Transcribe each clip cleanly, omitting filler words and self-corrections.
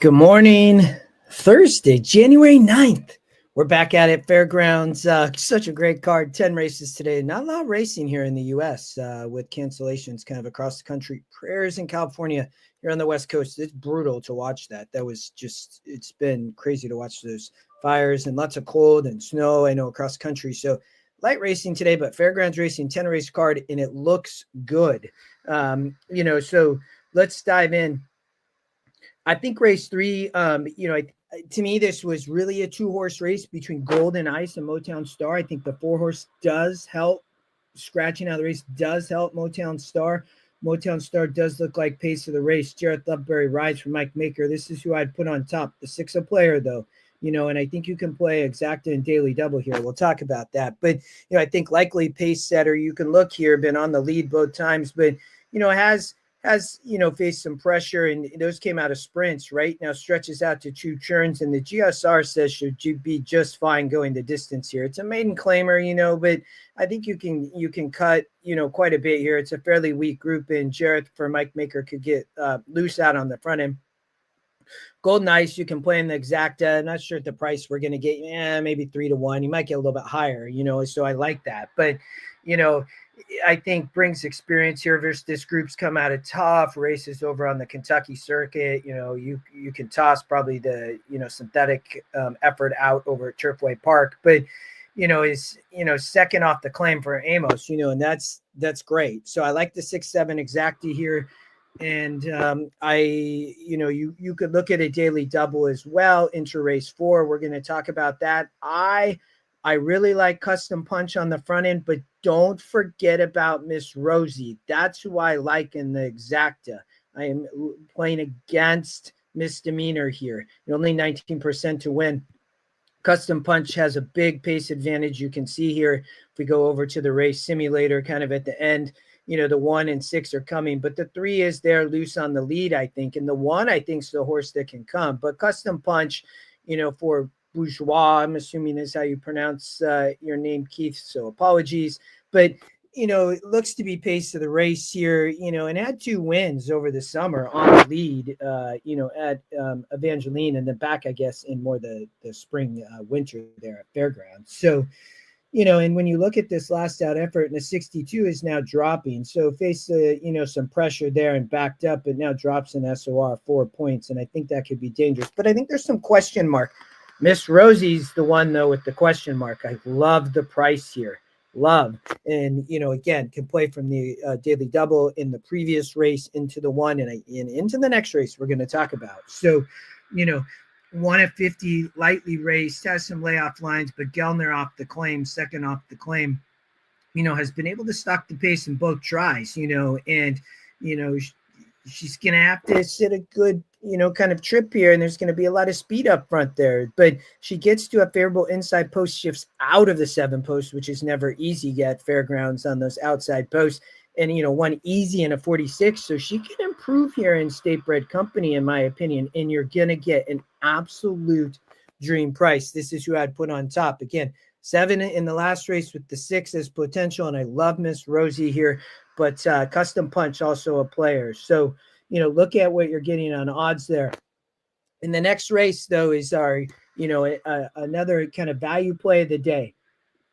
Good morning. Thursday, January 9th. We're back at it. Fairgrounds. Such a great card. 10 races today. Not a lot of racing here in the U.S. With cancellations kind of across the country. Prayers in California here on the West Coast. It's brutal to watch that. It's been crazy to watch those fires and lots of cold and snow, I know, across the country. So light racing today, but Fairgrounds racing, 10 race card, and it looks good. So let's dive in. I think race 3, to me, this was really a 2-horse race between Golden Ice and Motown Star. I think the 4-horse does help. Scratching out of the race does help Motown Star. Motown Star does look like pace of the race. Jarrett Loveberry rides for Mike Maker. This is who I'd put on top. The 6 player, though, and I think you can play Exacta and Daily Double here. We'll talk about that. But, I think likely pace setter, you can look here, been on the lead both times, but, has faced some pressure, and those came out of sprints. Right now stretches out to 2 turns, and the GSR says should be just fine going the distance here. It's a maiden claimer, but I think you can cut quite a bit here. It's a fairly weak group, and Jarrett for Mike Maker could get loose out on the front end. Golden Ice, you can play in the Exacta. Not sure at the price we're going to get. Maybe 3-1. You might get a little bit higher, so I like that. But, I think brings experience here versus this group's come out of tough races over on the Kentucky circuit. You can toss probably the, synthetic effort out over at Turfway Park, but, is, second off the claim for Amos, and that's great. So I like the 6-7 Exacta here. And you could look at a Daily Double as well into race 4. We're going to talk about that. I really like Custom Punch on the front end, but don't forget about Miss Rosie. That's who I like in the Exacta. I am playing against Misdemeanor here. Only 19% to win. Custom Punch has a big pace advantage. You can see here, if we go over to the race simulator kind of at the end, the 1 and 6 are coming, but the 3 is there loose on the lead, I think. And the 1, I think, is the horse that can come. But Custom Punch, for Bourgeois, I'm assuming is how you pronounce your name, Keith, so apologies. But, it looks to be pace of the race here, and had 2 wins over the summer on the lead, at Evangeline, and then back, I guess, in more the spring, winter there at Fairgrounds. So, and when you look at this last out effort, and the 62 is now dropping. So faced, some pressure there and backed up, but now drops in SOR 4 points. And I think that could be dangerous. But I think there's some question mark. Miss Rosie's the one, though, with the question mark. I love the price here. Love. And, again, can play from the Daily Double in the previous race into the 1 and into the next race we're going to talk about. So, 1 at 50, lightly raced, has some layoff lines, but Gellner off the claim, second off the claim, has been able to stock the pace in both tries, and, she's going to have to sit a good, kind of trip here, and there's going to be a lot of speed up front there, but she gets to a favorable inside post, shifts out of the 7 post, which is never easy yet, Fairgrounds on those outside posts. And, 1 easy and a 46. So she can improve here in State Bred Company, in my opinion. And you're going to get an absolute dream price. This is who I'd put on top. Again, 7 in the last race with the 6 as potential. And I love Miss Rosie here, but Custom Punch also a player. So, look at what you're getting on odds there. In the next race, though, is our, another kind of value play of the day.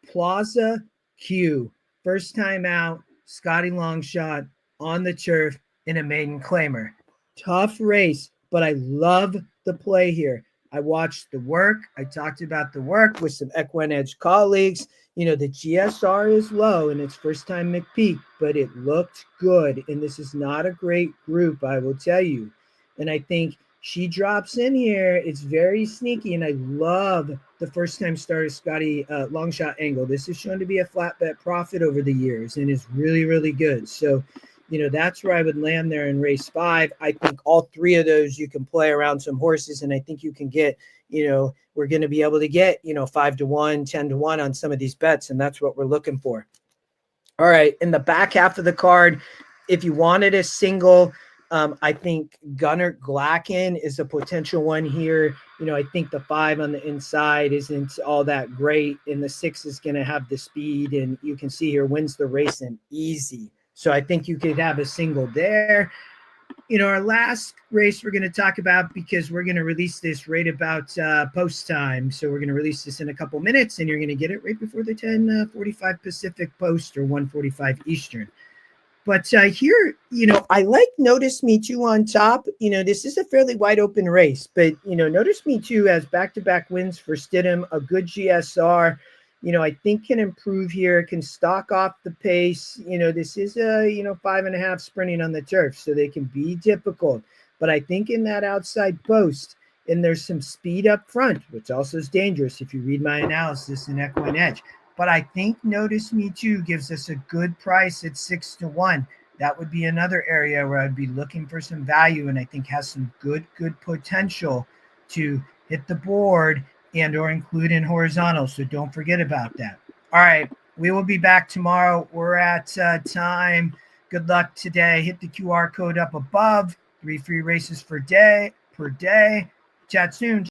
Plaza Q, first time out. Scotty Longshot on the turf in a maiden claimer. Tough race, but I love the play here. I watched the work. I talked about the work with some EquinEdge colleagues. The GSR is low and it's first time McPeak, but it looked good. And this is not a great group, I will tell you. And I think she drops in here. It's very sneaky, and I love the first-time starter Scotty Longshot angle. This is shown to be a flat bet profit over the years and is really, really good. So, that's where I would land there in race 5. I think all 3 of those you can play around some horses, and I think you can get, we're going to be able to get, 5-1, 10-1 on some of these bets, and that's what we're looking for. All right, in the back half of the card, if you wanted a single, I think Gunnar Glacken is a potential one here. I think the 5 on the inside isn't all that great, and the 6 is going to have the speed, and you can see here wins the race and easy. So I think you could have a single there. Our last race we're going to talk about, because we're going to release this right about post time. So we're going to release this in a couple minutes, and you're going to get it right before the 10:45 Pacific post or 1:45 Eastern. But here, I like Notice Me Too on top. This is a fairly wide open race, but, Notice Me Too has back-to-back wins for Stidham, a good GSR. I think can improve here, can stock off the pace. This is a, 5.5 sprinting on the turf, so they can be difficult. But I think in that outside post, and there's some speed up front, which also is dangerous if you read my analysis in EquinEdge. But I think Notice Me Too gives us a good price at 6-1. That would be another area where I'd be looking for some value, and I think has some good potential to hit the board and or include in horizontal. So don't forget about that. All right, we will be back tomorrow. We're at time. Good luck today. Hit the QR code up above. 3 free races per day. Chat soon.